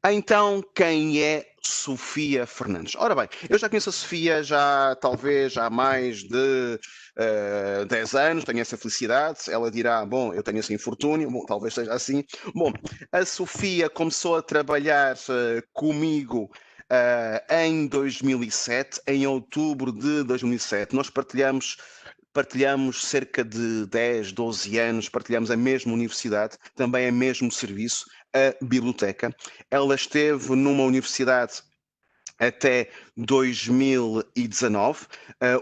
Então, quem é Sofia Fernandes? Ora bem, eu já conheço a Sofia já talvez há mais de 10 anos, tenho essa felicidade. Ela dirá, bom, eu tenho esse infortúnio, bom, talvez seja assim. Bom, a Sofia começou a trabalhar comigo em 2007, em outubro de 2007. Nós partilhamos cerca de 10, 12 anos, partilhamos a mesma universidade, também o mesmo serviço, a biblioteca. Ela esteve numa universidade até 2019.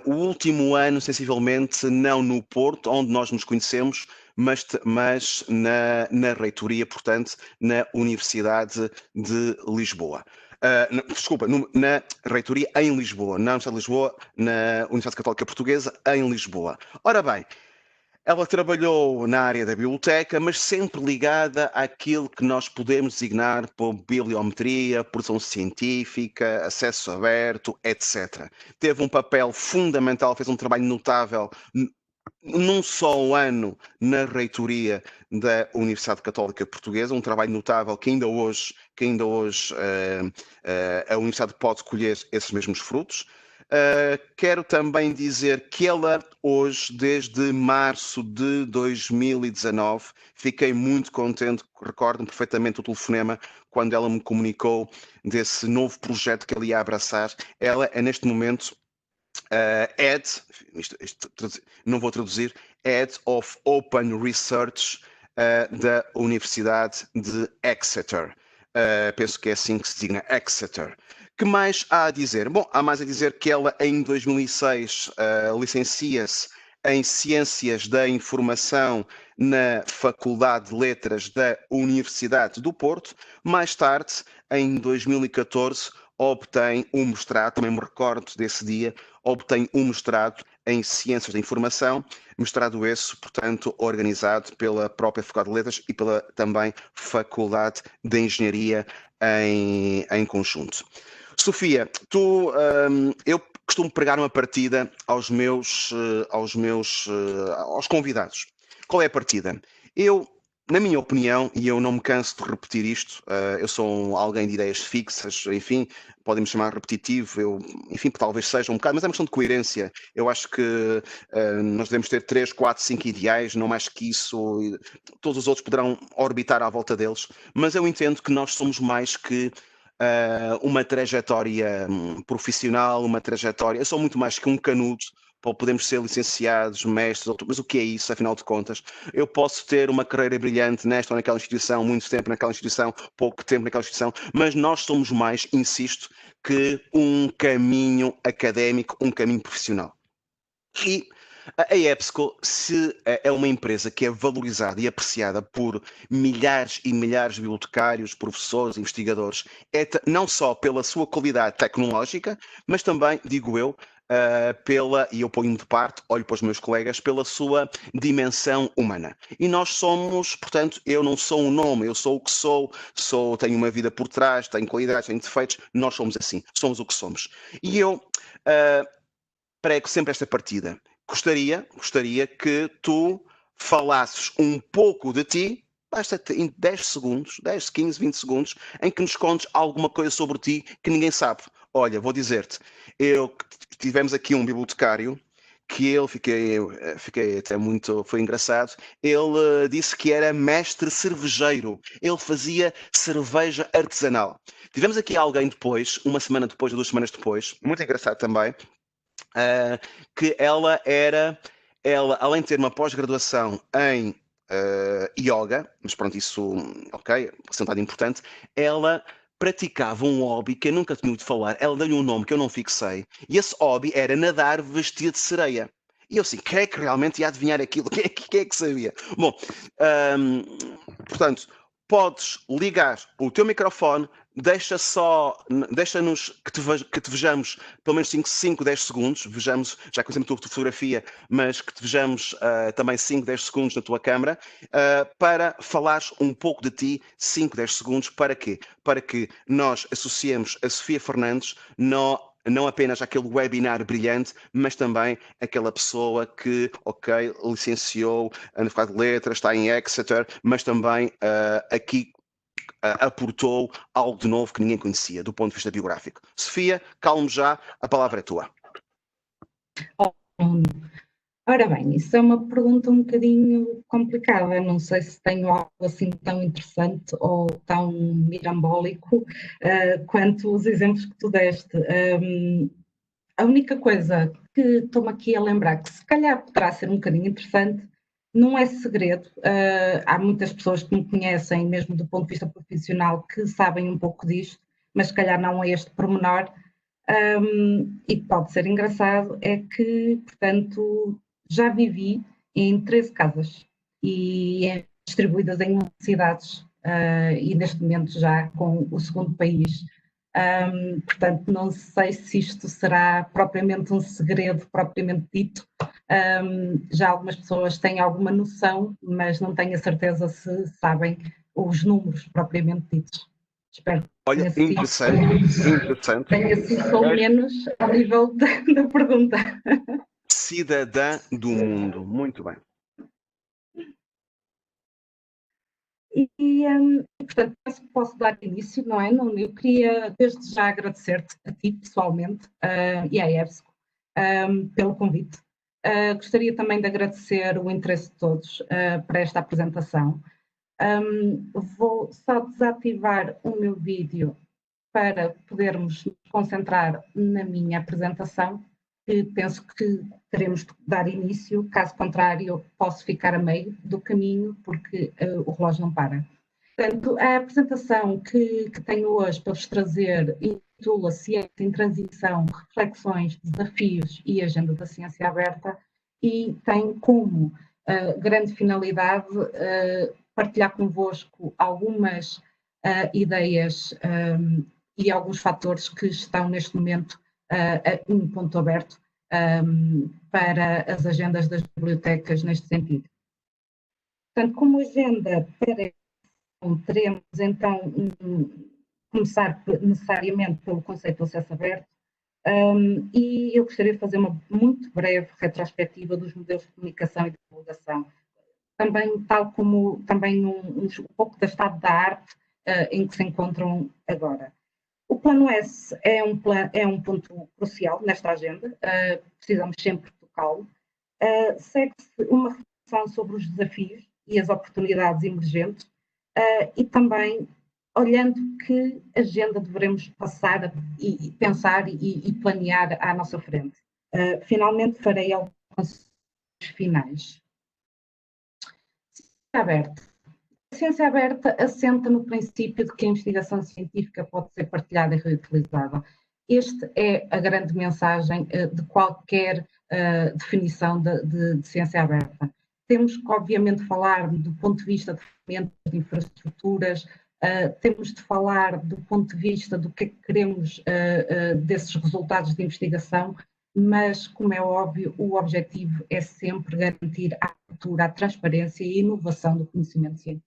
O último ano, sensivelmente, não no Porto, onde nós nos conhecemos, mas na reitoria, portanto, na Universidade de Lisboa. Desculpa, na reitoria em Lisboa, na Universidade de Lisboa, na Universidade Católica Portuguesa em Lisboa. Ora bem, ela trabalhou na área da biblioteca, mas sempre ligada àquilo que nós podemos designar por bibliometria, produção científica, acesso aberto, etc. Teve um papel fundamental, fez um trabalho notável num só ano na reitoria da Universidade Católica Portuguesa, um trabalho notável que ainda hoje a Universidade pode colher esses mesmos frutos. Quero também dizer que ela hoje, desde março de 2019, fiquei muito contente, recordo-me perfeitamente o telefonema quando ela me comunicou desse novo projeto que ela ia abraçar. Ela é neste momento Head, não vou traduzir, Head of Open Research da Universidade de Exeter. Penso que é assim que se designa, Exeter. Que mais há a dizer? Bom, há mais a dizer que ela em 2006 licencia-se em Ciências da Informação na Faculdade de Letras da Universidade do Porto. Mais tarde, em 2014, obtém um mestrado, também me recordo desse dia, obtém um mestrado em Ciências da Informação, mestrado esse, portanto, organizado pela própria Faculdade de Letras e pela também Faculdade de Engenharia em conjunto. Sofia, eu costumo pregar uma partida aos convidados. Qual é a partida? Eu, na minha opinião, e eu não me canso de repetir isto, eu sou alguém de ideias fixas, enfim, podem-me chamar repetitivo, enfim, talvez seja um bocado, mas é uma questão de coerência. Eu acho que nós devemos ter 3, 4, 5 ideais, não mais que isso, e todos os outros poderão orbitar à volta deles, mas eu entendo que nós somos mais que uma trajetória profissional, uma trajetória. Eu sou muito mais que um canudo. Podemos ser licenciados, mestres, mas o que é isso, afinal de contas? Eu posso ter uma carreira brilhante nesta ou naquela instituição, muito tempo naquela instituição, pouco tempo naquela instituição, mas nós somos mais, insisto, que um caminho académico, um caminho profissional. E a EBSCO, se é uma empresa que é valorizada e apreciada por milhares e milhares de bibliotecários, professores, investigadores, não só pela sua qualidade tecnológica, mas também, digo eu, e eu ponho-me de parte, olho para os meus colegas, pela sua dimensão humana. E nós somos, portanto, eu não sou um nome, eu sou o que tenho uma vida por trás, tenho qualidades, tenho defeitos, nós somos assim, somos o que somos. E eu uh, prego sempre esta partida. Gostaria que tu falasses um pouco de ti, basta em 10 segundos, 10, 15, 20 segundos, em que nos contes alguma coisa sobre ti que ninguém sabe. Olha, vou dizer-te, tivemos aqui um bibliotecário que fiquei até muito, foi engraçado, ele disse que era mestre cervejeiro, ele fazia cerveja artesanal. Tivemos aqui alguém depois, uma semana depois, ou 2 semanas depois, muito engraçado também, uh, que ela, além de ter uma pós-graduação em yoga, mas pronto, isso, ok, sentado importante, ela praticava um hobby que eu nunca tinha ouvido falar, ela deu-lhe um nome que eu não fixei, e esse hobby era nadar vestida de sereia. E eu assim, quem é que realmente ia adivinhar aquilo? Quem é que sabia? Bom, um, portanto, podes ligar o teu microfone, deixa-nos que te vejamos pelo menos 5, 10 segundos, vejamos, já conhecemos a tua fotografia, mas que te vejamos também 5, 10 segundos na tua câmara, para falares um pouco de ti, 5, 10 segundos, para quê? Para que nós associemos a Sofia Fernandes não apenas aquele webinar brilhante, mas também aquela pessoa que, ok, licenciou na Faculdade de Letras, está em Exeter, mas também aqui aportou algo de novo que ninguém conhecia, do ponto de vista biográfico. Sofia, calme já, a palavra é tua. Ora bem, isso é uma pergunta um bocadinho complicada. Não sei se tenho algo assim tão interessante ou tão mirambólico quanto os exemplos que tu deste. A única coisa que estou-me aqui a lembrar, que se calhar poderá ser um bocadinho interessante, não é segredo. Há muitas pessoas que me conhecem, mesmo do ponto de vista profissional, que sabem um pouco disto, mas se calhar não a este pormenor. E pode ser engraçado, é que, portanto, já vivi em 13 casas e distribuídas em 11 cidades e neste momento já com o segundo país. Portanto, não sei se isto será propriamente um segredo propriamente dito. Já algumas pessoas têm alguma noção, mas não tenho a certeza se sabem os números propriamente ditos. Espero. Olha, interessante. Tenha sido pelo menos ao nível da pergunta. Cidadã do mundo, muito bem. Portanto, penso que posso dar início, não é? Eu queria desde já agradecer-te a ti pessoalmente e à EBSCO pelo convite. Gostaria também de agradecer o interesse de todos para esta apresentação. Vou só desativar o meu vídeo para podermos nos concentrar na minha apresentação, que penso que teremos de dar início, caso contrário posso ficar a meio do caminho, porque o relógio não para. Portanto, a apresentação que tenho hoje para vos trazer intitula Ciência em Transição, Reflexões, Desafios e Agenda da Ciência Aberta e tem como grande finalidade partilhar convosco algumas ideias e alguns fatores que estão neste momento em ponto aberto para as agendas das bibliotecas neste sentido. Portanto, como agenda para teremos então começar necessariamente pelo conceito do acesso aberto e eu gostaria de fazer uma muito breve retrospectiva dos modelos de comunicação e de divulgação. Também, tal como também um pouco do estado da arte em que se encontram agora. O Plano S é um ponto crucial nesta agenda, precisamos sempre tocá-lo. Segue-se uma reflexão sobre os desafios e as oportunidades emergentes e também olhando que agenda devemos passar e pensar e planear à nossa frente. Finalmente farei alguns finais. Ciência aberta. A ciência aberta assenta no princípio de que a investigação científica pode ser partilhada e reutilizada. Esta é a grande mensagem de qualquer definição de ciência aberta. Temos que, obviamente, falar do ponto de vista de ferramentas, de infraestruturas, temos de falar do ponto de vista do que é que queremos desses resultados de investigação, mas, como é óbvio, o objetivo é sempre garantir a abertura, a transparência e a inovação do conhecimento científico.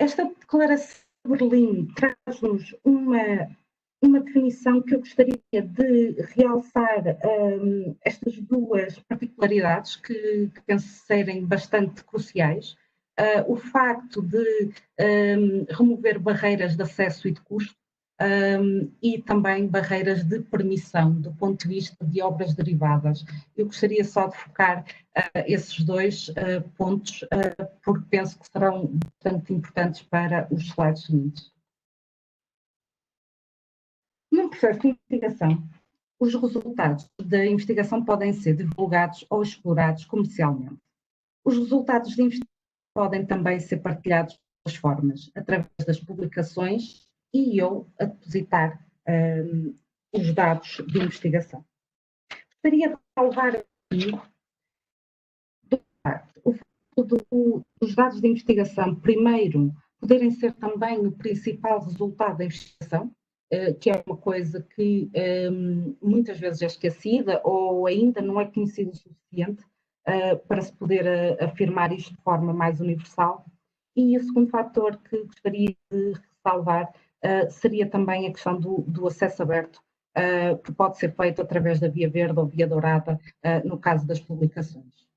Esta declaração de Berlim traz-nos uma definição que eu gostaria de realçar estas duas particularidades que penso serem bastante cruciais. O facto de remover barreiras de acesso e de custo e também barreiras de permissão do ponto de vista de obras derivadas. Eu gostaria só de focar esses dois pontos porque penso que serão bastante importantes para os slides seguintes. Num processo de investigação, os resultados da investigação podem ser divulgados ou explorados comercialmente. Os resultados de investigação podem também ser partilhados de duas formas, através das publicações e ou a depositar os dados de investigação. Gostaria de salvar aqui o facto dos dados de investigação, primeiro, poderem ser também o principal resultado da investigação, que é uma coisa que muitas vezes é esquecida ou ainda não é conhecida o suficiente para se poder afirmar isto de forma mais universal. E o segundo fator que gostaria de ressalvar seria também a questão do acesso aberto, que pode ser feito através da via verde ou via dourada, no caso das publicações.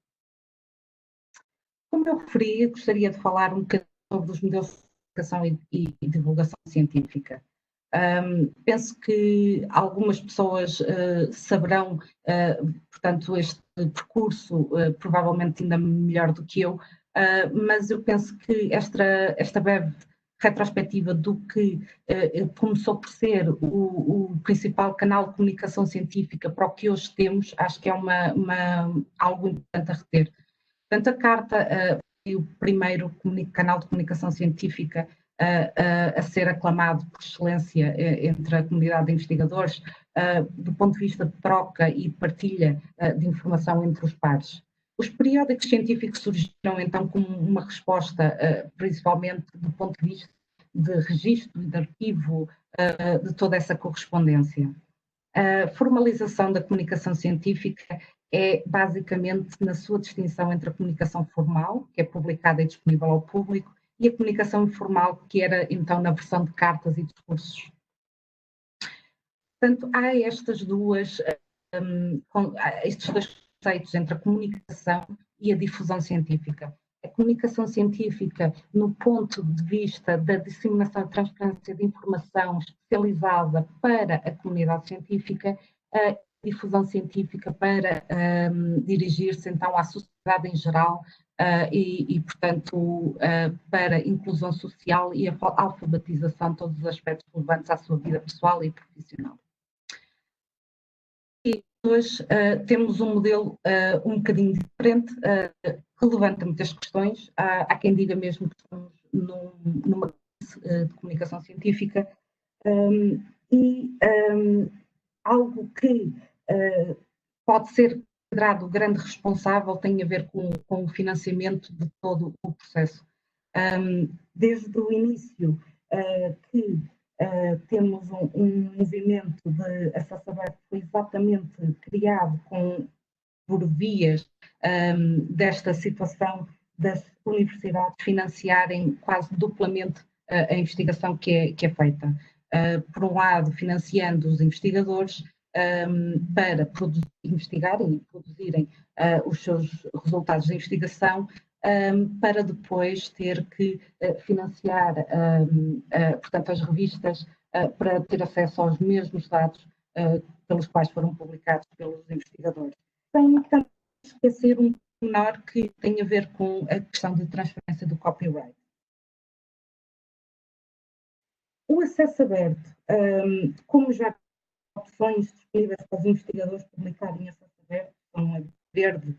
Como eu referi, eu gostaria de falar um bocadinho sobre os modelos de comunicação e divulgação científica. Penso que algumas pessoas saberão, portanto, este percurso provavelmente ainda melhor do que eu, mas eu penso que esta breve retrospectiva do que começou por ser o principal canal de comunicação científica para o que hoje temos, acho que é algo importante a reter. Portanto, a Carta foi o primeiro canal de comunicação científica a ser aclamado por excelência entre a comunidade de investigadores, do ponto de vista de troca e partilha de informação entre os pares. Os periódicos científicos surgiram então como uma resposta, principalmente do ponto de vista de registro e de arquivo de toda essa correspondência. A formalização da comunicação científica é basicamente na sua distinção entre a comunicação formal, que é publicada e disponível ao público, e a comunicação informal, que era então na versão de cartas e discursos. Portanto, há estes dois conceitos entre a comunicação e a difusão científica. A comunicação científica, no ponto de vista da disseminação e transferência de informação especializada para a comunidade científica, a difusão científica para dirigir-se então à sociedade em geral portanto, para a inclusão social e a alfabetização de todos os aspectos relevantes à sua vida pessoal e profissional. E hoje temos um modelo um bocadinho diferente, que levanta muitas questões. Há quem diga mesmo que estamos numa crise de comunicação científica algo que pode ser considerado o grande responsável tem a ver com o financiamento de todo o processo. Desde o início que temos um movimento de acesso aberto que foi exatamente criado por vias desta situação das universidades financiarem quase duplamente a investigação que é feita. Por um lado, financiando os investigadores para investigarem e produzirem os seus resultados de investigação, para depois ter que financiar, portanto, as revistas para ter acesso aos mesmos dados pelos quais foram publicados pelos investigadores. Sem também esquecer um menor que tem a ver com a questão de transferência do copyright. O acesso aberto, como já opções disponíveis para os investigadores publicarem acesso aberto, são a verde,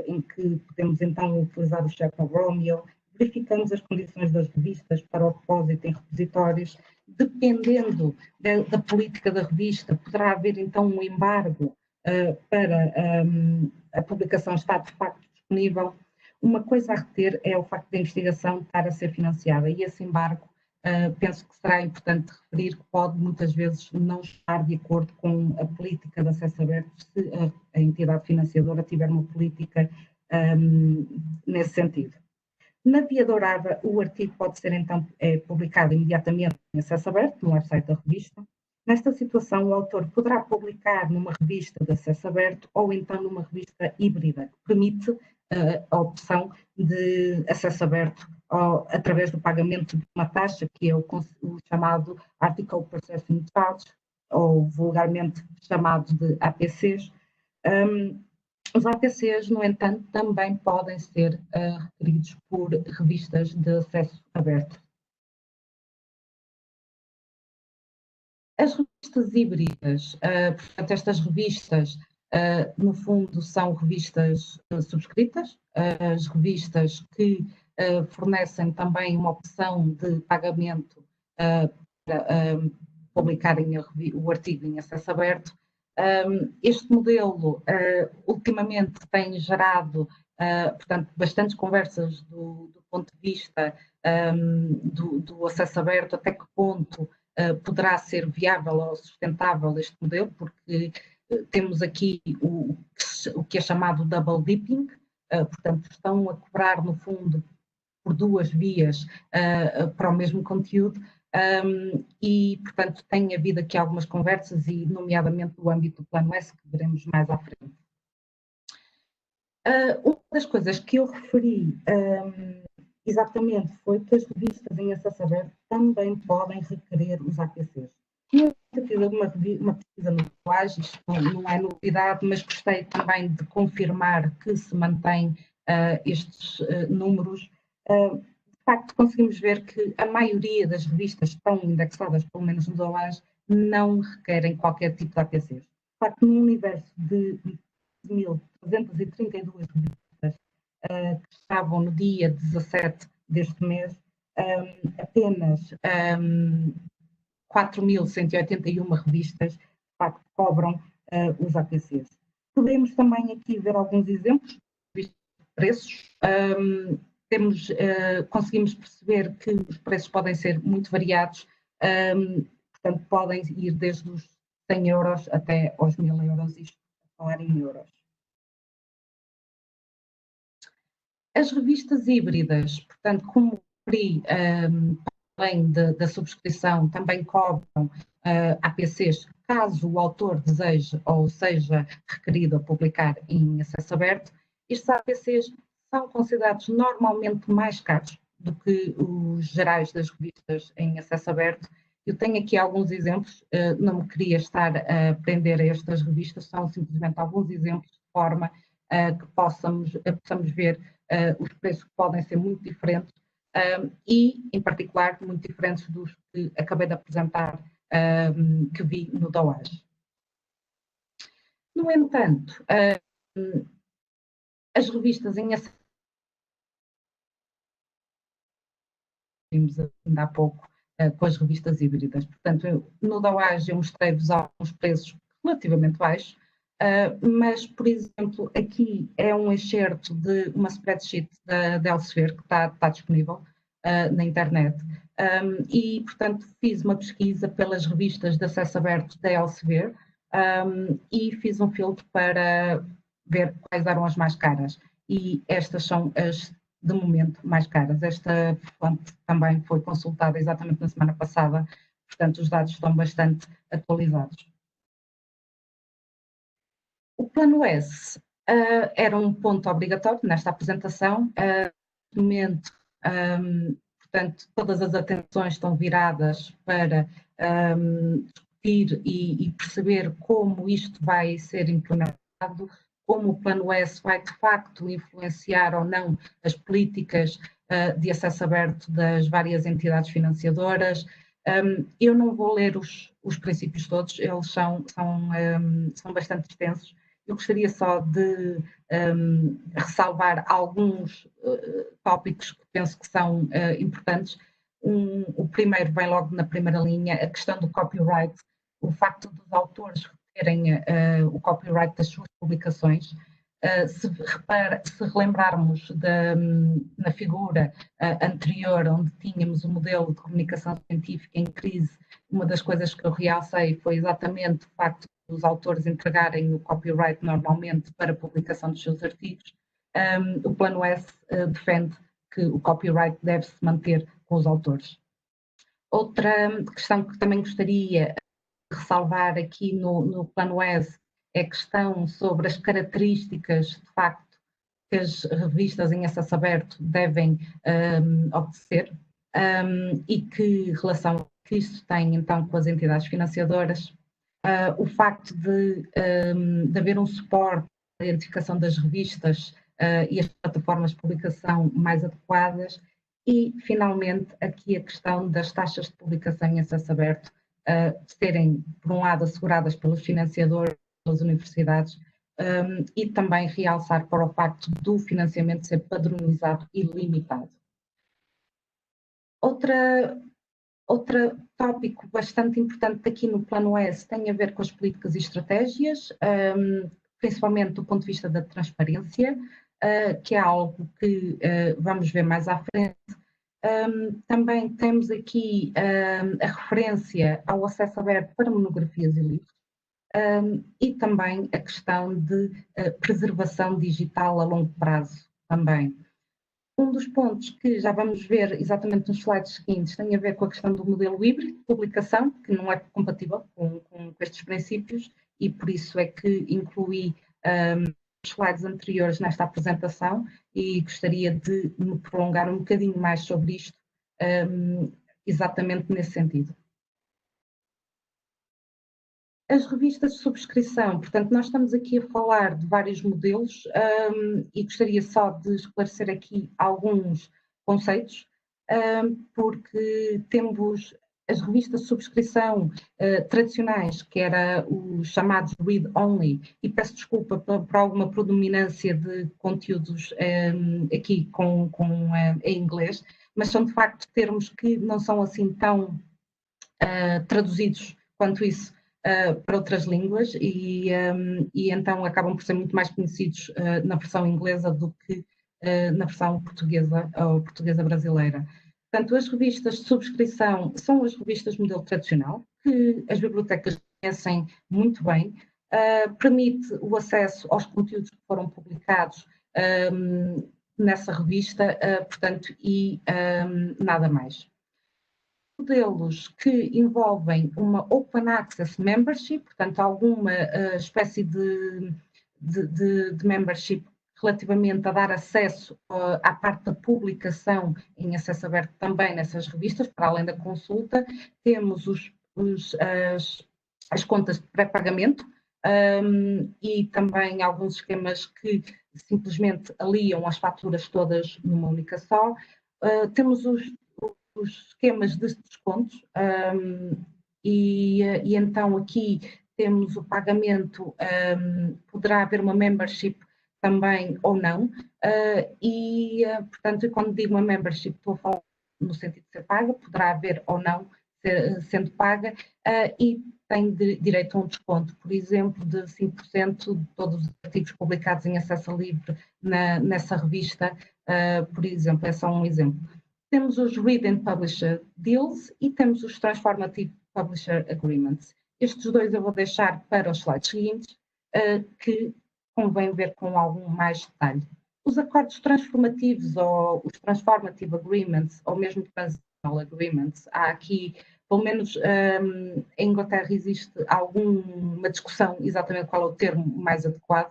em que podemos então utilizar o check of Romeo, verificamos as condições das revistas para o depósito em repositórios, dependendo da política da revista, poderá haver então um embargo para a publicação estar de facto disponível. Uma coisa a reter é o facto da investigação estar a ser financiada e esse embargo penso que será importante referir que pode muitas vezes não estar de acordo com a política de acesso aberto se a entidade financiadora tiver uma política nesse sentido. Na Via Dourada, o artigo pode ser então publicado imediatamente em acesso aberto, no website da revista. Nesta situação, o autor poderá publicar numa revista de acesso aberto ou então numa revista híbrida, que permite a opção de acesso aberto através do pagamento de uma taxa, que é o chamado Article Processing Charge, ou vulgarmente chamado de APCs. Os APCs, no entanto, também podem ser requeridos por revistas de acesso aberto. As revistas híbridas, portanto, estas revistas, no fundo, são revistas subscritas, as revistas que fornecem também uma opção de pagamento para publicarem o artigo em acesso aberto. Este modelo, ultimamente, tem gerado, portanto, bastantes conversas do ponto de vista do acesso aberto, até que ponto poderá ser viável ou sustentável este modelo, porque temos aqui o que é chamado double dipping, portanto, estão a cobrar, no fundo, por duas vias para o mesmo conteúdo, e, portanto, tem havido aqui algumas conversas, e nomeadamente no âmbito do Plano S, que veremos mais à frente. Uma das coisas que eu referi exatamente foi que as revistas em acesso aberto também podem requerer os APCs. Eu fiz uma pesquisa no Lages, isto não é novidade, mas gostei também de confirmar que se mantém estes números. De facto, conseguimos ver que a maioria das revistas que estão indexadas, pelo menos no Lages, não requerem qualquer tipo de APCs. De facto, num universo de 1.332 revistas que estavam no dia 17 deste mês, apenas 4.181 revistas, de facto, cobram os APCs. Podemos também aqui ver alguns exemplos de preços. Conseguimos perceber que os preços podem ser muito variados, portanto, podem ir desde os 100 euros até aos 1.000 euros, isto a falar em euros. As revistas híbridas, portanto, como referi, além da subscrição, também cobram APCs, caso o autor deseje ou seja requerido a publicar em acesso aberto. Estes APCs são considerados normalmente mais caros do que os gerais das revistas em acesso aberto. Eu tenho aqui alguns exemplos, não me queria estar a prender a estas revistas, são simplesmente alguns exemplos de forma que possamos ver os preços podem ser muito diferentes e, em particular, muito diferentes dos que acabei de apresentar, que vi no DOAS. No entanto, as revistas em acesso vimos ainda há pouco com as revistas híbridas. Portanto, no DOAS eu mostrei-vos alguns preços relativamente baixos, mas, por exemplo, aqui é um excerto de uma spreadsheet da Elsevier que está disponível na internet. E, portanto, fiz uma pesquisa pelas revistas de acesso aberto da Elsevier e fiz um filtro para ver quais eram as mais caras. E estas são as, de momento, mais caras. Esta fonte também foi consultada exatamente na semana passada, portanto, os dados estão bastante atualizados. O Plano S era um ponto obrigatório nesta apresentação. No momento, portanto, todas as atenções estão viradas para discutir e perceber como isto vai ser implementado, como o Plano S vai, de facto, influenciar ou não as políticas de acesso aberto das várias entidades financiadoras. Eu não vou ler os princípios todos, eles são bastante extensos. Eu gostaria só de ressalvar alguns tópicos que penso que são importantes. O primeiro vem logo na primeira linha, a questão do copyright, o facto dos autores terem o copyright das suas publicações. Se relembrarmos na figura anterior, onde tínhamos o modelo de comunicação científica em crise, uma das coisas que eu realcei foi exatamente o facto dos autores entregarem o copyright normalmente para a publicação dos seus artigos. O Plano S defende que o copyright deve-se manter com os autores. Outra questão que também gostaria de ressalvar aqui no Plano S é a questão sobre as características, de facto, que as revistas em acesso aberto devem obedecer e que relação que isto tem, então, com as entidades financiadoras. O facto de haver um suporte à identificação das revistas e as plataformas de publicação mais adequadas e, finalmente, aqui a questão das taxas de publicação em acesso aberto serem, por um lado, asseguradas pelos financiadores, pelas universidades e também realçar para o facto do financiamento ser padronizado e limitado. Outro tópico bastante importante aqui no Plano S tem a ver com as políticas e estratégias, principalmente do ponto de vista da transparência, que é algo que vamos ver mais à frente. Também temos aqui a referência ao acesso aberto para monografias e livros e também a questão de preservação digital a longo prazo também. Um dos pontos que já vamos ver exatamente nos slides seguintes tem a ver com a questão do modelo híbrido de publicação, que não é compatível com estes princípios e por isso é que incluí slides anteriores nesta apresentação e gostaria de me prolongar um bocadinho mais sobre isto, exatamente nesse sentido. As revistas de subscrição, portanto, nós estamos aqui a falar de vários modelos e gostaria só de esclarecer aqui alguns conceitos, porque temos as revistas de subscrição tradicionais, que era os chamados read-only, e peço desculpa por alguma predominância de conteúdos aqui em inglês, mas são de facto termos que não são assim tão traduzidos quanto isso para outras línguas e então acabam por ser muito mais conhecidos na versão inglesa do que na versão portuguesa ou portuguesa brasileira. Portanto, as revistas de subscrição são as revistas modelo tradicional, que as bibliotecas conhecem muito bem, permite o acesso aos conteúdos que foram publicados nessa revista, portanto, e nada mais. Modelos que envolvem uma Open Access Membership, portanto, alguma espécie de membership relativamente a dar acesso à parte da publicação em acesso aberto também nessas revistas, para além da consulta. Temos as contas de pré-pagamento e também alguns esquemas que simplesmente aliam as faturas todas numa única só. Temos os esquemas de descontos e então aqui temos o pagamento, poderá haver uma membership também ou não, portanto, quando digo uma membership, estou a falar no sentido de ser paga, poderá haver ou não sendo paga, e tem direito a um desconto, por exemplo, de 5% de todos os artigos publicados em acesso livre nessa revista, por exemplo, é só um exemplo. Temos os Read and Publisher Deals e temos os Transformative Publisher Agreements. Estes dois eu vou deixar para os slides seguintes, que convém ver com algum mais detalhe. Os acordos transformativos ou os Transformative Agreements, ou mesmo Transitional Agreements, há aqui, pelo menos em Inglaterra existe alguma discussão exatamente qual é o termo mais adequado,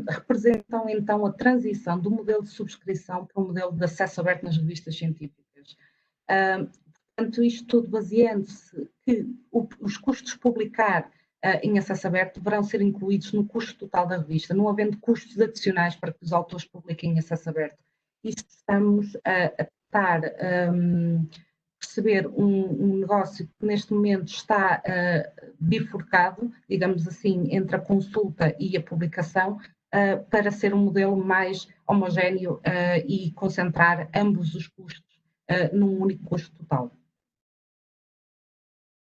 representam então a transição do modelo de subscrição para o modelo de acesso aberto nas revistas científicas. Portanto, isto tudo baseando-se que os custos de publicar em acesso aberto deverão ser incluídos no custo total da revista, não havendo custos adicionais para que os autores publiquem em acesso aberto. Isto estamos a tentar perceber um negócio que neste momento está bifurcado, digamos assim, entre a consulta e a publicação, para ser um modelo mais homogéneo e concentrar ambos os custos num único custo total.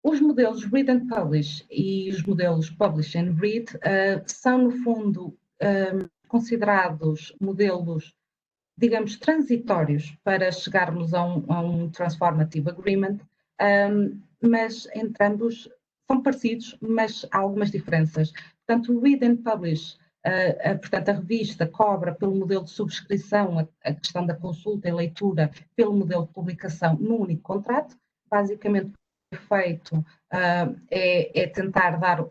Os modelos Read and Publish e os modelos Publish and Read são, no fundo, considerados modelos, digamos, transitórios para chegarmos a um Transformative Agreement, mas entre ambos são parecidos, mas há algumas diferenças. Portanto, o Read and Publish, portanto, a revista cobra pelo modelo de subscrição a questão da consulta e leitura pelo modelo de publicação num único contrato. Basicamente, o que é feito é tentar dar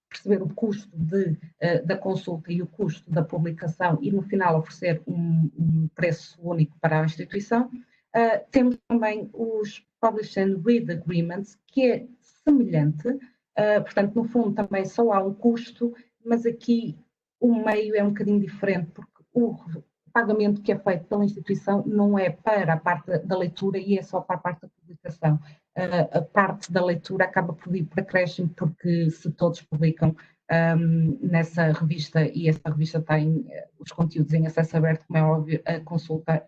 perceber o custo da consulta e o custo da publicação e, no final, oferecer um preço único para a instituição. Temos também os Publish and Read Agreements, que é semelhante, portanto, no fundo, também só há um custo, mas aqui o meio é um bocadinho diferente, porque o pagamento que é feito pela instituição não é para a parte da leitura e é só para a parte da publicação. A parte da leitura acaba por ir para acréscimo, porque se todos publicam nessa revista e essa revista tem os conteúdos em acesso aberto, como é óbvio, a consulta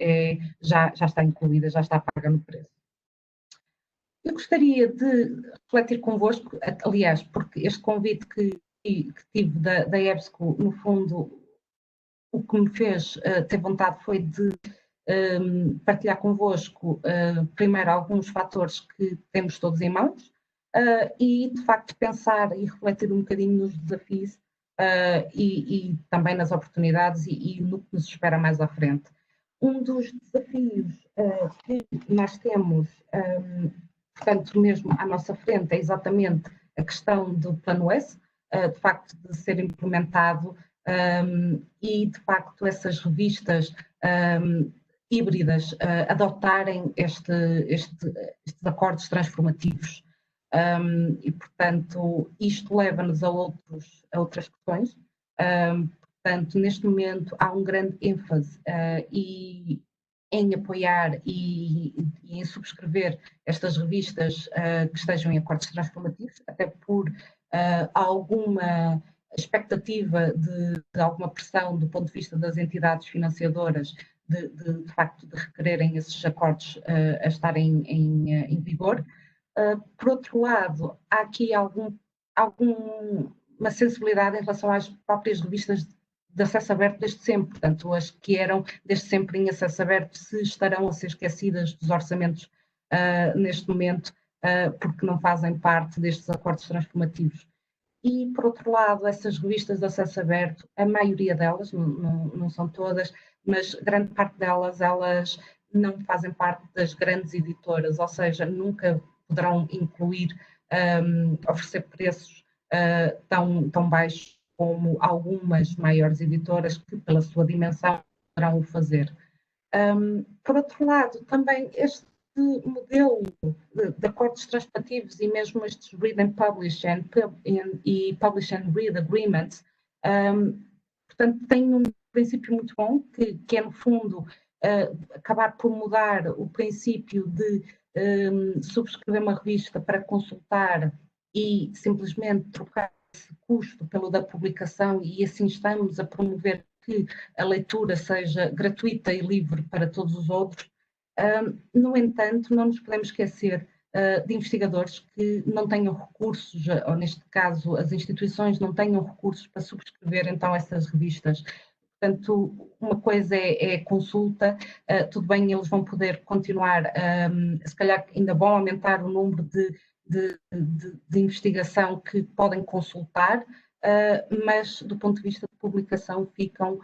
já está incluída, já está paga no preço. Eu gostaria de refletir convosco, aliás, porque este convite que tive da EBSCO, no fundo, o que me fez ter vontade foi de partilhar convosco, primeiro, alguns fatores que temos todos em mãos e, de facto, pensar e refletir um bocadinho nos desafios e também nas oportunidades e no que nos espera mais à frente. Um dos desafios que nós temos, portanto, mesmo à nossa frente, é exatamente a questão do Plano S, de facto de ser implementado e de facto essas revistas híbridas adotarem estes acordos transformativos. E, portanto, isto leva-nos a outras questões. Portanto, neste momento há um grande ênfase em apoiar e em subscrever estas revistas que estejam em acordos transformativos, até por alguma expectativa de alguma pressão do ponto de vista das entidades financiadoras de facto de requererem esses acordos a estarem em vigor. Por outro lado, há aqui alguma sensibilidade em relação às próprias revistas de acesso aberto desde sempre, portanto, as que eram desde sempre em acesso aberto, se estarão a ser esquecidas dos orçamentos neste momento, porque não fazem parte destes acordos transformativos. E, por outro lado, essas revistas de acesso aberto, a maioria delas, não são todas, mas grande parte delas, elas não fazem parte das grandes editoras, ou seja, nunca poderão incluir, oferecer preços tão baixos como algumas maiores editoras que, pela sua dimensão, poderão o fazer. Por outro lado, também este modelo de acordos transpartivos e mesmo estes read and publish e publish and read agreements, portanto, tem um princípio muito bom, que é, no fundo, acabar por mudar o princípio de subscrever uma revista para consultar e simplesmente trocar esse custo pelo da publicação, e assim estamos a promover que a leitura seja gratuita e livre para todos os outros. No entanto, não nos podemos esquecer de investigadores que não tenham recursos, ou neste caso as instituições não tenham recursos para subscrever então essas revistas. Portanto, uma coisa é consulta, tudo bem, eles vão poder continuar, se calhar ainda vão aumentar o número de investigação que podem consultar, mas do ponto de vista de publicação ficam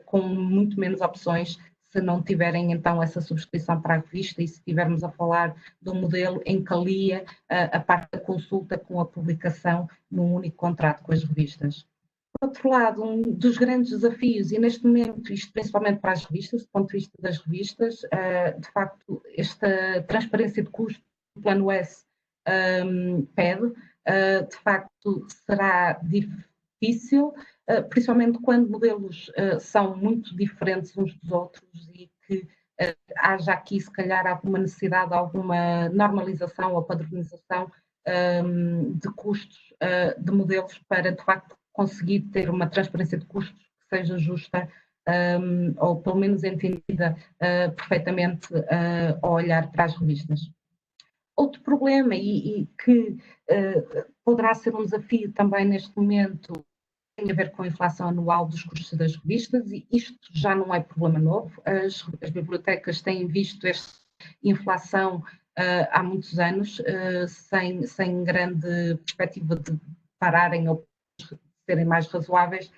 com muito menos opções se não tiverem então essa subscrição para a revista e se estivermos a falar de um modelo em que alia a parte da consulta com a publicação num único contrato com as revistas. Por outro lado, um dos grandes desafios, e neste momento, isto principalmente para as revistas, do ponto de vista das revistas, de facto, esta transparência de custo que o Plano S pede, de facto, será difícil, principalmente quando modelos são muito diferentes uns dos outros e que haja aqui, se calhar, alguma necessidade de alguma normalização ou padronização de custos de modelos para, de facto, conseguir ter uma transparência de custos que seja justa ou pelo menos entendida perfeitamente ao olhar para as revistas. Outro problema e que poderá ser um desafio também neste momento tem a ver com a inflação anual dos custos das revistas, e isto já não é problema novo. As bibliotecas têm visto esta inflação há muitos anos, sem grande perspectiva de pararem ou serem mais razoáveis,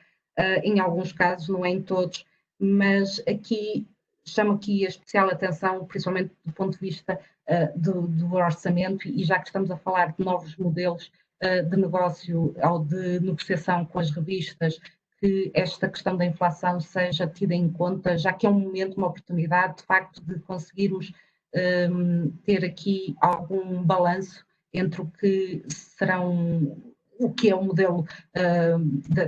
em alguns casos, não é em todos, mas aqui chamo aqui a especial atenção, principalmente do ponto de vista do orçamento, e já que estamos a falar de novos modelos de negócio ou de negociação com as revistas, que esta questão da inflação seja tida em conta, já que é um momento, uma oportunidade, de facto, de conseguirmos ter aqui algum balanço entre o que serão o que é o modelo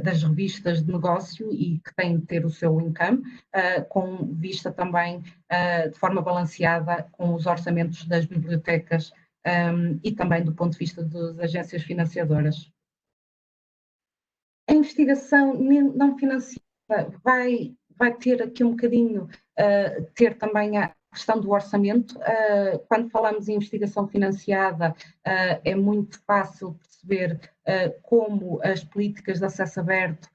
das revistas de negócio e que tem de ter o seu income, com vista também de forma balanceada com os orçamentos das bibliotecas e também do ponto de vista das agências financiadoras. A investigação não financiada vai ter aqui um bocadinho, ter também a questão do orçamento. Quando falamos em investigação financiada, é muito fácil perceber como as políticas de acesso aberto,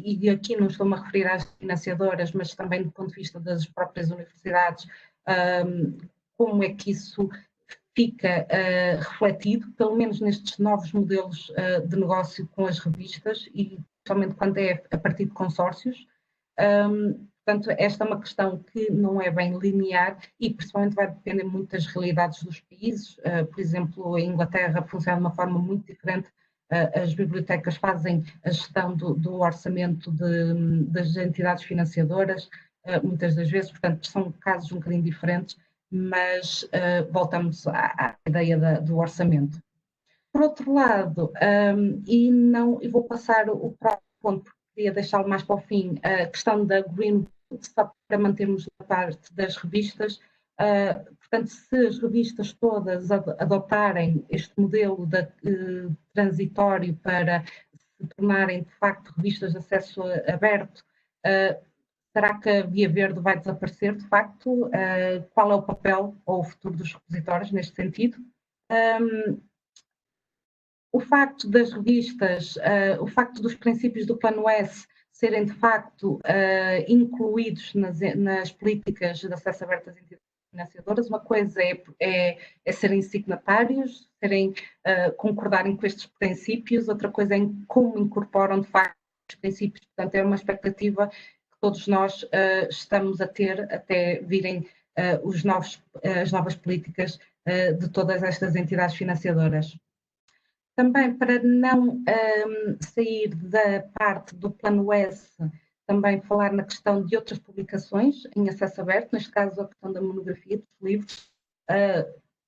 e aqui não estou-me a referir às financiadoras, mas também do ponto de vista das próprias universidades, como é que isso fica refletido, pelo menos nestes novos modelos de negócio com as revistas, e principalmente quando é a partir de consórcios. Portanto, esta é uma questão que não é bem linear e principalmente vai depender muito das realidades dos países. Por exemplo, a Inglaterra funciona de uma forma muito diferente as bibliotecas fazem a gestão do orçamento das entidades financiadoras, muitas das vezes, portanto, são casos um bocadinho diferentes, mas voltamos à ideia do orçamento. Por outro lado, e vou passar o próximo ponto, porque queria deixá-lo mais para o fim, a questão da Green Book, só para mantermos a parte das revistas. Portanto, se as revistas todas adotarem este modelo transitório para se tornarem, de facto, revistas de acesso aberto, será que a Via Verde vai desaparecer, de facto? Qual é o papel ou o futuro dos repositórios neste sentido? O facto das revistas, o facto dos princípios do Plano S serem, de facto, incluídos nas políticas de acesso aberto às entidades financiadoras, uma coisa é serem signatários, concordarem com estes princípios, outra coisa é como incorporam, de facto, os princípios. Portanto, é uma expectativa que todos nós estamos a ter até virem as novas políticas de todas estas entidades financiadoras. Também para não sair da parte do Plano S, também falar na questão de outras publicações em acesso aberto, neste caso a questão da monografia dos livros.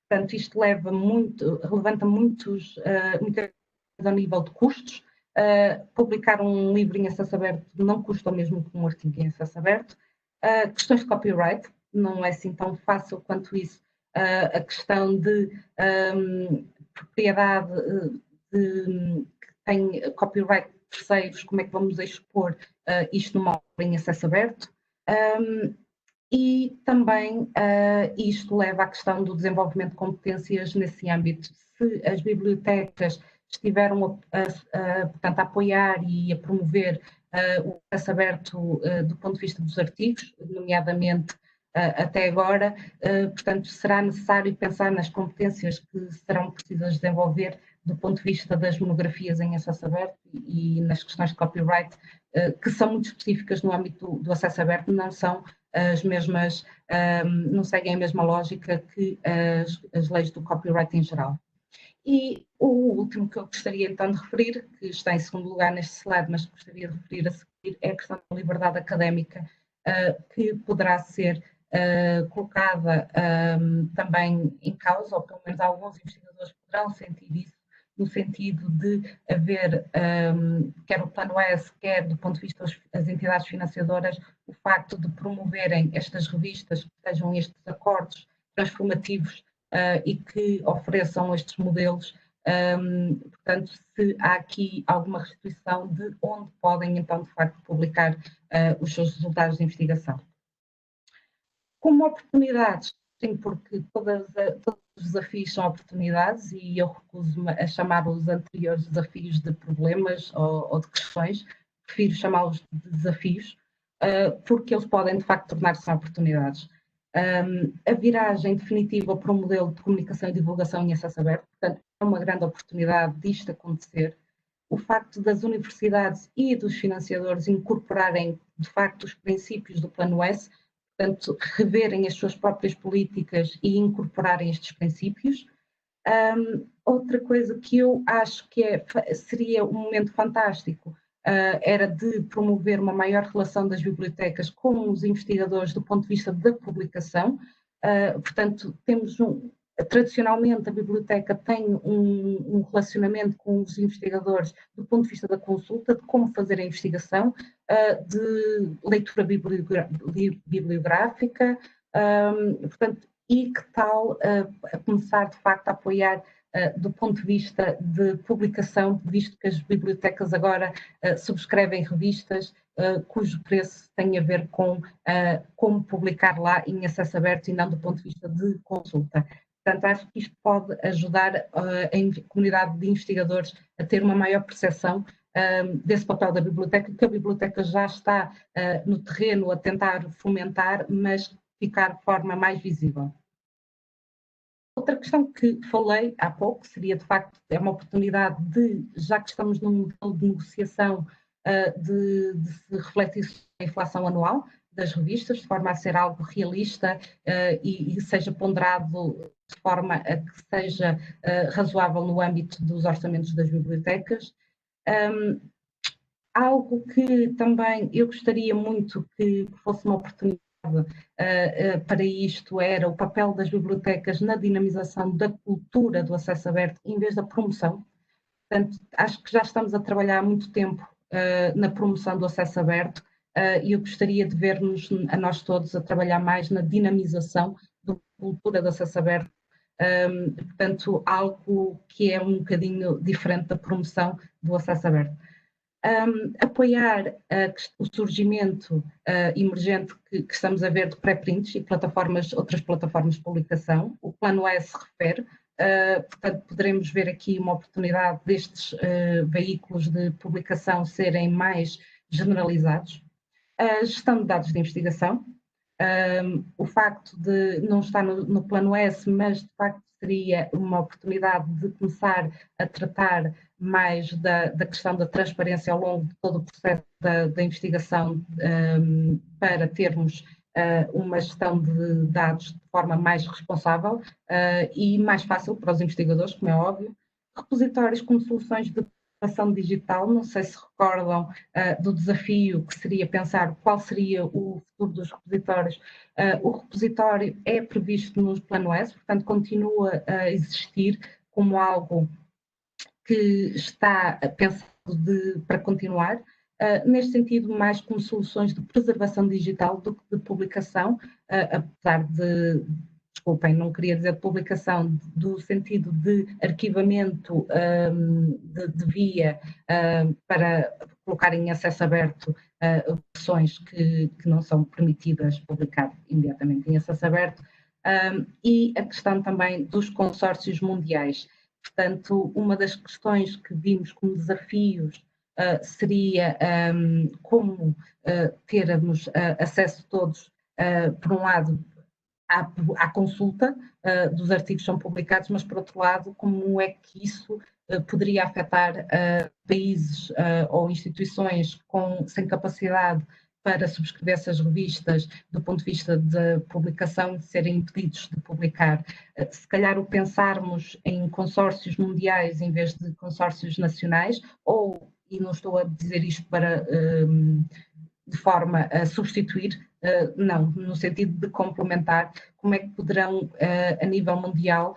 Portanto, isto levanta muitas ao nível de custos. Publicar um livro em acesso aberto não custa o mesmo que um artigo em acesso aberto. Questões de copyright, não é assim tão fácil quanto isso. A questão de propriedade que tem copyright de terceiros, como é que vamos expor isto numa obra em acesso aberto? E também isto leva à questão do desenvolvimento de competências nesse âmbito. Se as bibliotecas estiveram portanto, a apoiar e a promover o acesso aberto do ponto de vista dos artigos, nomeadamente até agora, portanto, será necessário pensar nas competências que serão precisas desenvolver do ponto de vista das monografias em acesso aberto e nas questões de copyright, que são muito específicas no âmbito do acesso aberto, não são as mesmas, não seguem a mesma lógica que as leis do copyright em geral. E o último que eu gostaria então de referir, que está em segundo lugar neste slide, mas que gostaria de referir a seguir, é a questão da liberdade académica, que poderá ser colocada também em causa, ou pelo menos alguns investigadores poderão sentir isso, no sentido de haver, quer o Plano S, quer do ponto de vista das entidades financiadoras, o facto de promoverem estas revistas, que sejam estes acordos transformativos e que ofereçam estes modelos. Portanto, se há aqui alguma restrição de onde podem, então, de facto, publicar os seus resultados de investigação. Como oportunidades, sim, porque todos os desafios são oportunidades e eu recuso-me a chamar os anteriores desafios de problemas ou de questões, prefiro chamá-los de desafios, porque eles podem, de facto, tornar-se oportunidades. A viragem definitiva para um modelo de comunicação e divulgação em acesso aberto, portanto, é uma grande oportunidade disto acontecer. O facto das universidades e dos financiadores incorporarem, de facto, os princípios do Plano S, portanto, reverem as suas próprias políticas e incorporarem estes princípios. Outra coisa que eu acho que seria um momento fantástico era de promover uma maior relação das bibliotecas com os investigadores do ponto de vista da publicação. Portanto, tradicionalmente a biblioteca tem um relacionamento com os investigadores do ponto de vista da consulta, de como fazer a investigação, de leitura bibliográfica, portanto, e que tal a começar de facto a apoiar do ponto de vista de publicação, visto que as bibliotecas agora subscrevem revistas cujo preço tem a ver com como publicar lá em acesso aberto e não do ponto de vista de consulta. Portanto, acho que isto pode ajudar a comunidade de investigadores a ter uma maior percepção desse papel da biblioteca, que a biblioteca já está no terreno a tentar fomentar, mas ficar de forma mais visível. Outra questão que falei há pouco seria, de facto, é uma oportunidade de, já que estamos num modelo de negociação, de se refletir sobre a inflação anual. das revistas, de forma a ser algo realista e seja ponderado de forma a que seja razoável no âmbito dos orçamentos das bibliotecas. Algo que também eu gostaria muito que fosse uma oportunidade para isto era o papel das bibliotecas na dinamização da cultura do acesso aberto em vez da promoção. Portanto, acho que já estamos a trabalhar há muito tempo na promoção do acesso aberto e eu gostaria de ver-nos, a nós todos, a trabalhar mais na dinamização da cultura do acesso aberto. Portanto, algo que é um bocadinho diferente da promoção do acesso aberto. Apoiar o surgimento emergente que estamos a ver de pré-prints e outras plataformas de publicação. O Plano S refere, portanto, poderemos ver aqui uma oportunidade destes veículos de publicação serem mais generalizados. A gestão de dados de investigação, o facto de não estar no Plano S, mas de facto seria uma oportunidade de começar a tratar mais da questão da transparência ao longo de todo o processo da investigação para termos uma gestão de dados de forma mais responsável e mais fácil para os investigadores, como é óbvio. Repositórios como soluções de ação digital, não sei se recordam do desafio que seria pensar qual seria o futuro dos repositórios. O repositório é previsto no Plano S, portanto continua a existir como algo que está pensado para continuar, neste sentido mais como soluções de preservação digital do que de publicação, apesar de, desculpem, não queria dizer de publicação, do sentido de arquivamento de via para colocar em acesso aberto versões que não são permitidas publicar imediatamente em acesso aberto, e a questão também dos consórcios mundiais. Portanto, uma das questões que vimos como desafios seria como termos acesso todos, por um lado, à consulta dos artigos que são publicados, mas, por outro lado, como é que isso poderia afetar países ou instituições sem capacidade para subscrever essas revistas do ponto de vista da publicação, de serem impedidos de publicar. Se calhar o pensarmos em consórcios mundiais em vez de consórcios nacionais, e não estou a dizer isto para de forma a substituir, não, no sentido de complementar, como é que poderão, a nível mundial,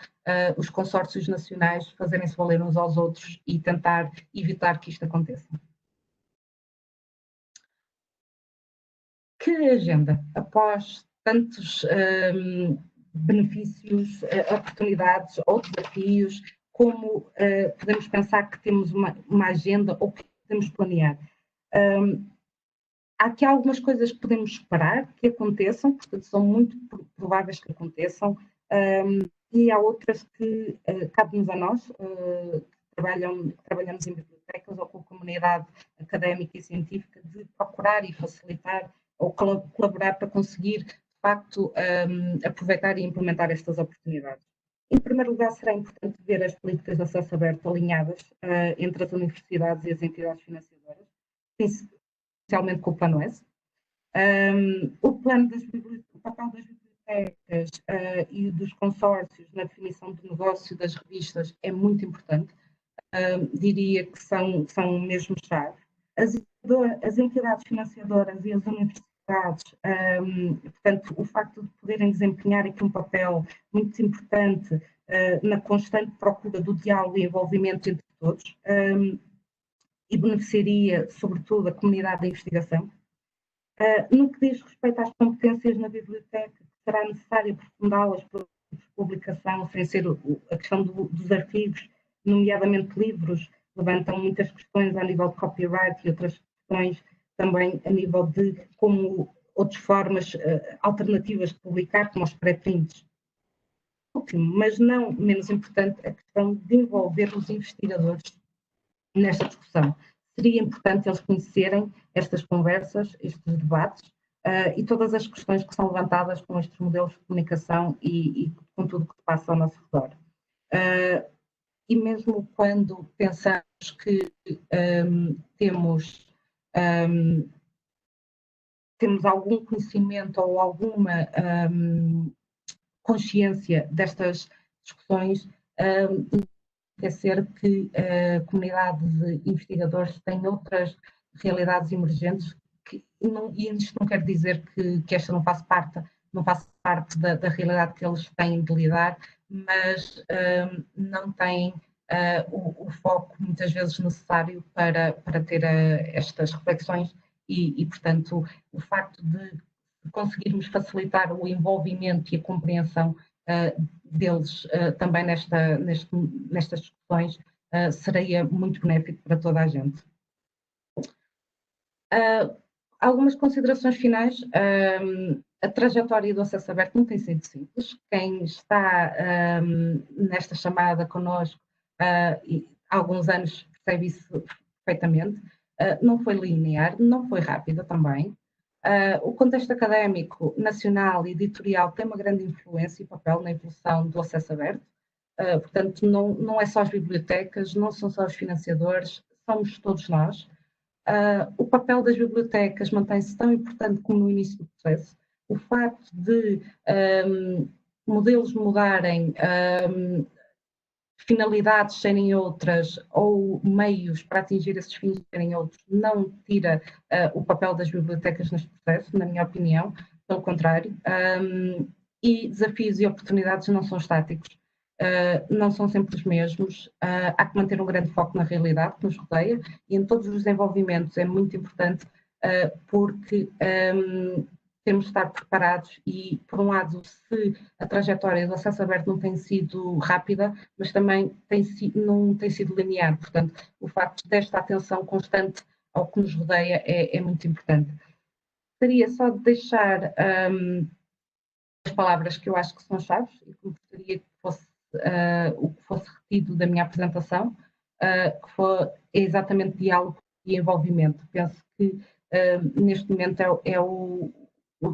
os consórcios nacionais fazerem-se valer uns aos outros e tentar evitar que isto aconteça. Que agenda, após tantos benefícios, oportunidades ou desafios, como podemos pensar que temos uma agenda ou que podemos planear? Há aqui algumas coisas que podemos esperar que aconteçam, portanto, são muito prováveis que aconteçam, e há outras que cabe-nos a nós, que trabalhamos em bibliotecas ou com a comunidade académica e científica, de procurar e facilitar ou colaborar para conseguir, de facto, aproveitar e implementar estas oportunidades. Em primeiro lugar, será importante ver as políticas de acesso aberto alinhadas entre as universidades e as entidades financiadoras, especialmente com o Plano S. O papel das bibliotecas e dos consórcios na definição do negócio das revistas é muito importante. Diria que são mesmo chave. As entidades financiadoras e as universidades, portanto, o facto de poderem desempenhar aqui um papel muito importante na constante procura do diálogo e envolvimento entre todos, e beneficiaria, sobretudo, a comunidade da investigação. No que diz respeito às competências na biblioteca, será necessário aprofundá-las por publicação, sem ser a questão dos artigos, nomeadamente livros, levantam muitas questões a nível de copyright e outras questões também a nível de como outras formas alternativas de publicar, como os pré-prints. Último, mas não menos importante, a questão de envolver os investigadores nesta discussão. Seria importante eles conhecerem estas conversas, estes debates e todas as questões que são levantadas com estes modelos de comunicação e com tudo o que se passa ao nosso redor. E mesmo quando pensamos que temos temos algum conhecimento ou alguma consciência destas discussões, esquecer que a comunidade de investigadores tem outras realidades emergentes e isto não quer dizer que esta não faça parte da realidade que eles têm de lidar, mas não têm o foco muitas vezes necessário para ter estas reflexões e, portanto, o facto de conseguirmos facilitar o envolvimento e a compreensão deles também nestas discussões seria muito benéfico para toda a gente. Algumas considerações finais. A trajetória do acesso aberto não tem sido simples. Quem está nesta chamada connosco há alguns anos percebe isso perfeitamente. Não foi linear, não foi rápida também. O contexto académico, nacional e editorial tem uma grande influência e papel na evolução do acesso aberto. Portanto, não é só as bibliotecas, não são só os financiadores, somos todos nós. O papel das bibliotecas mantém-se tão importante como no início do processo. O facto de modelos mudarem, finalidades serem outras ou meios para atingir esses fins serem outros, não tira o papel das bibliotecas neste processo, na minha opinião, pelo contrário. E desafios e oportunidades não são estáticos. Não são sempre os mesmos, há que manter um grande foco na realidade que nos rodeia e em todos os desenvolvimentos é muito importante porque temos de estar preparados e, por um lado, se a trajetória do acesso aberto não tem sido rápida, mas também não tem sido linear, portanto, o facto desta atenção constante ao que nos rodeia é muito importante. Gostaria só de deixar as palavras que eu acho que são chaves e que gostaria que fosse o que fosse retido da minha apresentação, que é exatamente diálogo e envolvimento. Penso que neste momento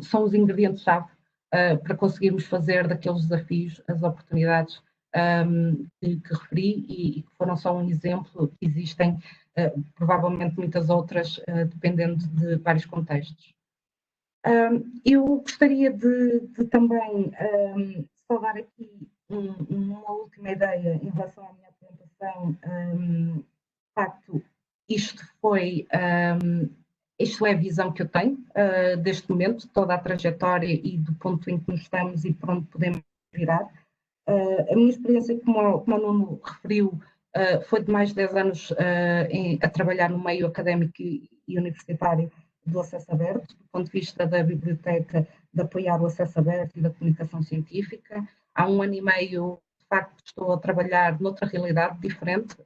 são os ingredientes-chave para conseguirmos fazer daqueles desafios as oportunidades que referi e que foram só um exemplo, que existem provavelmente muitas outras, dependendo de vários contextos. Eu gostaria de também só dar aqui uma última ideia em relação à minha apresentação. De facto, isto é a visão que eu tenho deste momento, toda a trajetória e do ponto em que nos estamos e por onde podemos virar. A minha experiência, como o Nuno referiu, foi de mais de 10 anos a trabalhar no meio académico e universitário do acesso aberto, do ponto de vista da biblioteca, de apoiar o acesso aberto e da comunicação científica. Há 1 ano e meio, de facto, estou a trabalhar noutra realidade diferente,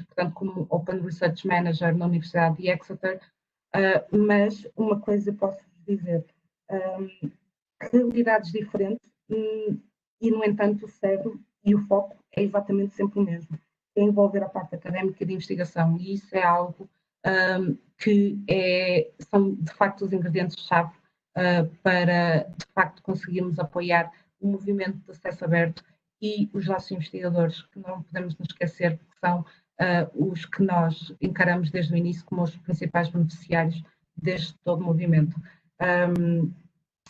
portanto, como Open Research Manager na Universidade de Exeter, mas uma coisa posso dizer, realidades diferentes e, no entanto, o cérebro e o foco é exatamente sempre o mesmo, é envolver a parte académica de investigação, e isso é algo que são, de facto, os ingredientes-chave para, de facto, conseguirmos apoiar o movimento de acesso aberto e os nossos investigadores, que não podemos nos esquecer que são os que nós encaramos desde o início como os principais beneficiários deste todo o movimento.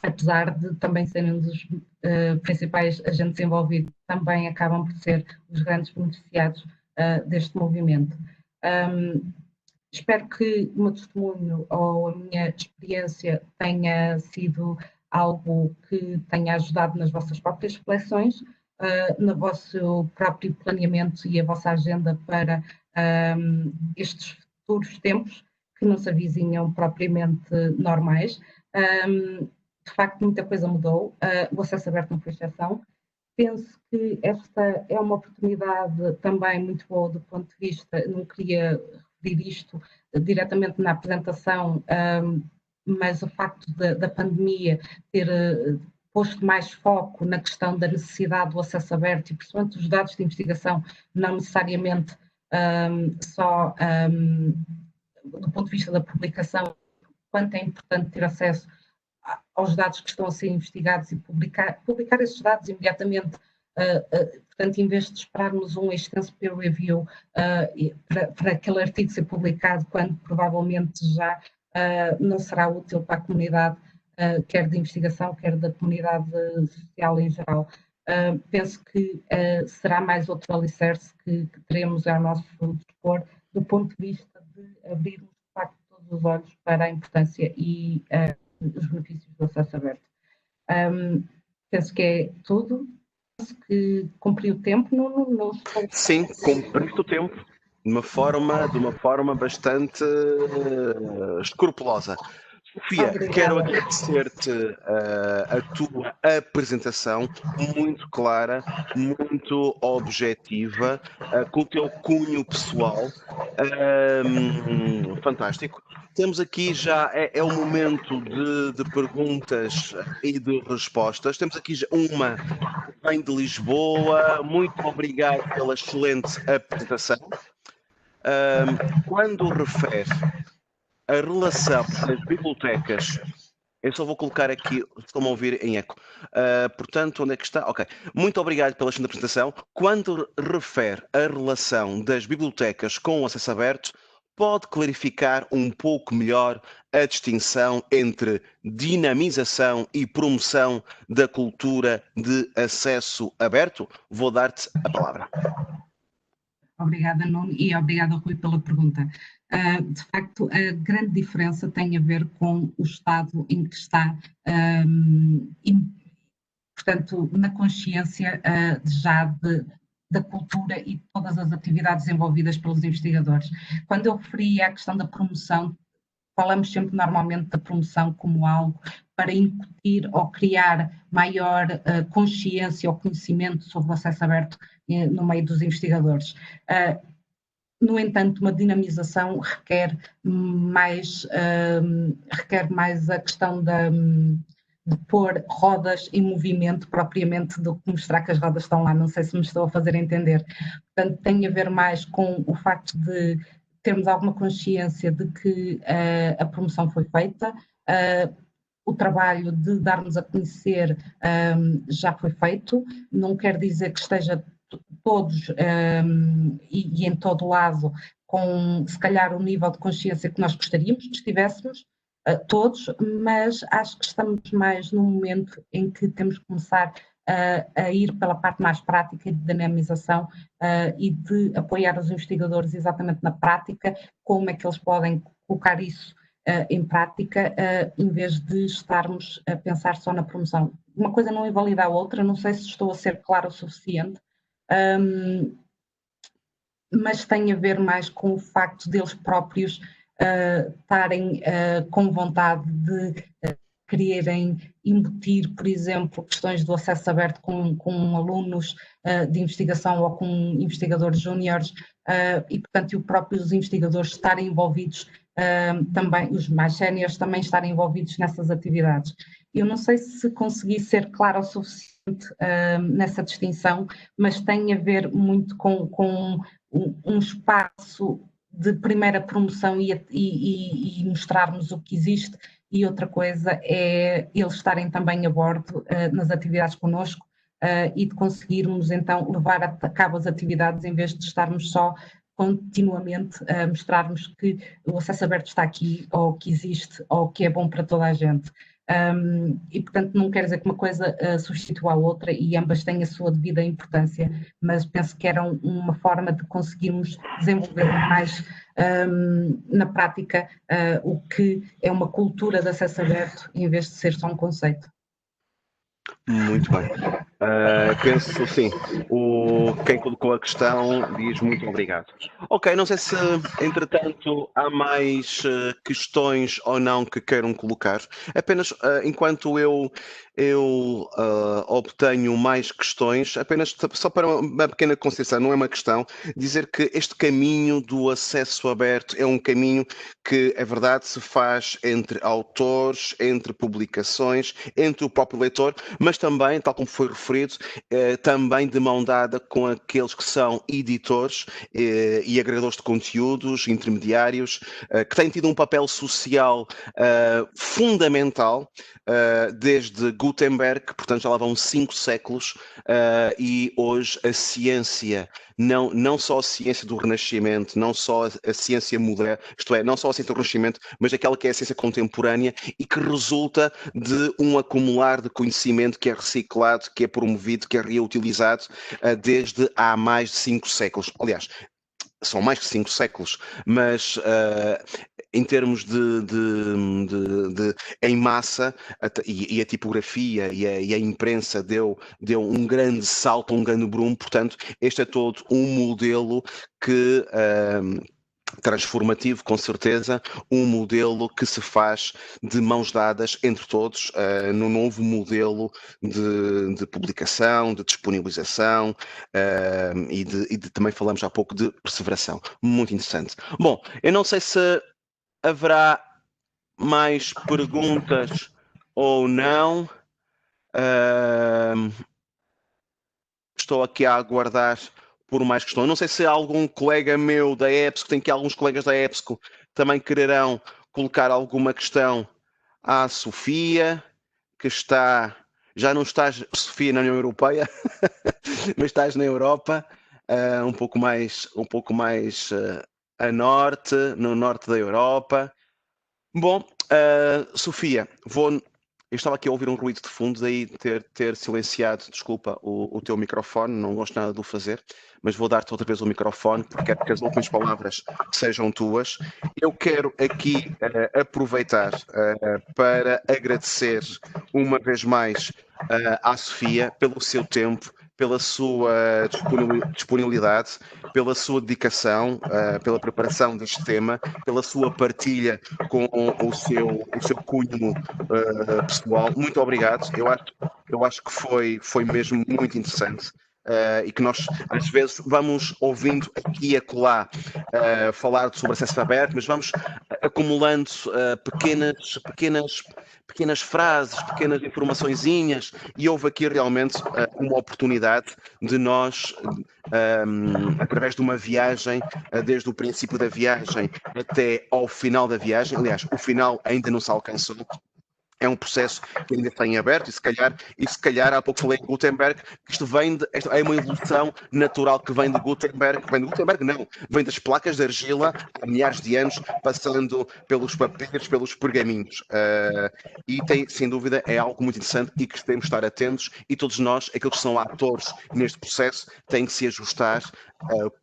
Apesar de também serem os principais agentes envolvidos, também acabam por ser os grandes beneficiados deste movimento. Espero que o meu testemunho ou a minha experiência tenha sido algo que tenha ajudado nas vossas próprias reflexões, no vosso próprio planeamento e a vossa agenda para estes futuros tempos que não se avizinham propriamente normais. De facto, muita coisa mudou, o acesso aberto não foi exceção. Penso que esta é uma oportunidade também muito boa do ponto de vista, não queria referir isto diretamente na apresentação, mas o facto da pandemia ter posto mais foco na questão da necessidade do acesso aberto e, principalmente, os dados de investigação, não necessariamente só do ponto de vista da publicação, quanto é importante ter acesso aos dados que estão a ser investigados e publicar esses dados imediatamente. Portanto, em vez de esperarmos um extenso peer review para aquele artigo ser publicado, quando provavelmente já não será útil para a comunidade, quer de investigação, quer da comunidade social em geral. Penso que será mais outro alicerce que teremos ao nosso dispor, do ponto de vista de abrirmos, de facto, todos os olhos para a importância e os benefícios do acesso aberto. Penso que é tudo. Penso que cumpri o tempo. Não Sim, cumpriste o tempo de uma forma bastante escrupulosa. Sofia, Obrigada. quero agradecer-te a tua apresentação, muito clara, muito objetiva, com o teu cunho pessoal, fantástico. Temos aqui já, é o momento de perguntas e de respostas. Temos aqui já uma que vem de Lisboa. Muito obrigado pela excelente apresentação. Quando refere a relação das bibliotecas, eu só vou colocar aqui, estou-me a ouvir em eco. Portanto, onde é que está? Ok. Muito obrigado pela excelente apresentação. Quando refere a relação das bibliotecas com o acesso aberto, pode clarificar um pouco melhor a distinção entre dinamização e promoção da cultura de acesso aberto? Vou dar-te a palavra. Obrigada, Nuno, e obrigada, Rui, pela pergunta. De facto, a grande diferença tem a ver com o estado em que está, portanto, na consciência já da cultura e de todas as atividades envolvidas pelos investigadores. Quando eu referi à questão da promoção, falamos sempre normalmente da promoção como algo para incutir ou criar maior consciência ou conhecimento sobre o acesso aberto no meio dos investigadores. No entanto, uma dinamização requer mais a questão de pôr rodas em movimento propriamente do que mostrar que as rodas estão lá. Não sei se me estou a fazer entender. Portanto, tem a ver mais com o facto de termos alguma consciência de que a promoção foi feita, o trabalho de darmos a conhecer já foi feito, não quer dizer que esteja todos e em todo lado com, se calhar, o nível de consciência que nós gostaríamos que estivéssemos, todos, mas acho que estamos mais num momento em que temos que começar a ir pela parte mais prática e de dinamização e de apoiar os investigadores exatamente na prática, como é que eles podem colocar isso em prática, em vez de estarmos a pensar só na promoção. Uma coisa não invalida a outra, não sei se estou a ser clara o suficiente, mas tem a ver mais com o facto deles próprios estarem com vontade de quererem embutir, por exemplo, questões do acesso aberto com alunos de investigação ou com investigadores júniores e, portanto, os próprios investigadores estarem envolvidos também, os mais séniores também estarem envolvidos nessas atividades. Eu não sei se consegui ser clara o suficiente nessa distinção, mas tem a ver muito com um espaço de primeira promoção e mostrarmos o que existe, e outra coisa é eles estarem também a bordo nas atividades connosco e de conseguirmos então levar a cabo as atividades em vez de estarmos só continuamente a mostrarmos que o acesso aberto está aqui, ou que existe, ou que é bom para toda a gente. E, portanto, não quer dizer que uma coisa substitua a outra e ambas têm a sua devida importância, mas penso que era uma forma de conseguirmos desenvolver mais na prática o que é uma cultura de acesso aberto, em vez de ser só um conceito. Muito bem. Penso, sim, quem colocou a questão diz muito obrigado. Ok, não sei se, entretanto, há mais questões ou não que queiram colocar. Apenas, enquanto eu obtenho mais questões, apenas só para uma pequena consideração, não é uma questão, dizer que este caminho do acesso aberto é um caminho que, é verdade, se faz entre autores, entre publicações, entre o próprio leitor, mas também, tal como foi referido, também de mão dada com aqueles que são editores e agregadores de conteúdos, intermediários, que têm tido um papel social fundamental desde Gutenberg, portanto já lá vão 5 séculos e hoje a ciência, não só a ciência do Renascimento, não só a ciência moderna, isto é, não só a ciência do Renascimento, mas aquela que é a ciência contemporânea e que resulta de um acumular de conhecimento que é reciclado, que é promovido, que é reutilizado desde há mais de 5 séculos. Aliás, são mais que 5 séculos, mas em termos em massa, e a tipografia e a imprensa deu um grande salto, um grande boom. Portanto, este é todo um modelo que transformativo, com certeza, um modelo que se faz de mãos dadas entre todos no novo modelo de publicação, de disponibilização e também falamos há pouco de perseveração. Muito interessante. Bom, eu não sei se haverá mais perguntas ou não. Estou aqui a aguardar por mais questões. Não sei se algum colega meu da EBSCO, tem aqui alguns colegas da EBSCO, também quererão colocar alguma questão à Sofia, que já não estás, Sofia, na União Europeia, mas estás na Europa, um pouco mais a norte, no norte da Europa. Bom, Sofia, eu estava aqui a ouvir um ruído de fundo, daí ter silenciado, desculpa, o teu microfone, não gosto nada de o fazer, mas vou dar-te outra vez o microfone, porque quero que as últimas palavras sejam tuas. Eu quero aqui aproveitar para agradecer uma vez mais à Sofia pelo seu tempo, pela sua disponibilidade, pela sua dedicação, pela preparação deste tema, pela sua partilha com o seu cunho pessoal. Muito obrigado. Eu acho que foi mesmo muito interessante. E que nós às vezes vamos ouvindo aqui e acolá falar sobre acesso aberto, mas vamos acumulando pequenas frases, pequenas informaçõezinhas, e houve aqui realmente uma oportunidade de nós, através de uma viagem, desde o princípio da viagem até ao final da viagem, aliás, o final ainda não se alcançou, é um processo que ainda está em aberto, e se calhar há pouco falei em Gutenberg, que isto é uma evolução natural que vem de Gutenberg, vem das placas de argila há milhares de anos, passando pelos papéis, pelos pergaminhos. E sem dúvida, é algo muito interessante e que temos de estar atentos, e todos nós, aqueles que são atores neste processo, têm que se ajustar,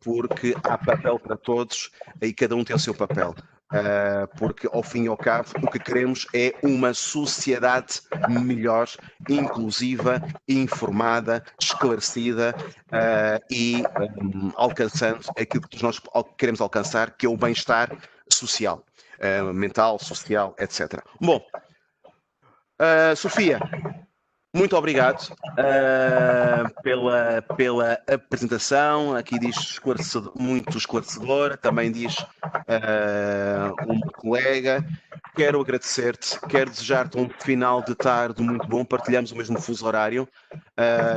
porque há papel para todos e cada um tem o seu papel. Porque ao fim e ao cabo o que queremos é uma sociedade melhor, inclusiva, informada, esclarecida e alcançando aquilo que nós queremos alcançar, que é o bem-estar social, mental, social, etc. Bom, Sofia, muito obrigado pela apresentação. Aqui diz muito esclarecedora, também diz um colega. Quero agradecer-te, quero desejar-te um final de tarde muito bom. Partilhamos o mesmo fuso horário.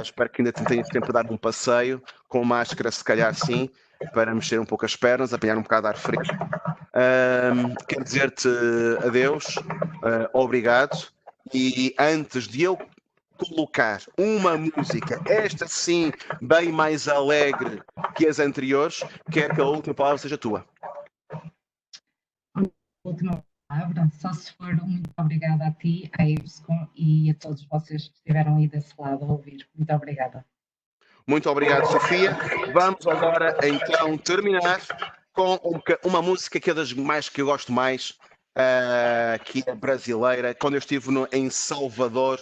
Espero que ainda tenhas tempo de dar um passeio, com máscara, se calhar sim, para mexer um pouco as pernas, apanhar um bocado de ar fresco. Quero dizer-te adeus, obrigado. E antes de eu colocar uma música, esta sim, bem mais alegre que as anteriores, quero que a última palavra seja tua. A última palavra, só se for muito obrigada a ti, à EBSCO e a todos vocês que estiveram aí desse lado a ouvir. Muito obrigada. Muito obrigado, Sofia. Vamos agora então terminar com uma música que é das mais que eu gosto mais, que é brasileira. Quando eu estive em Salvador,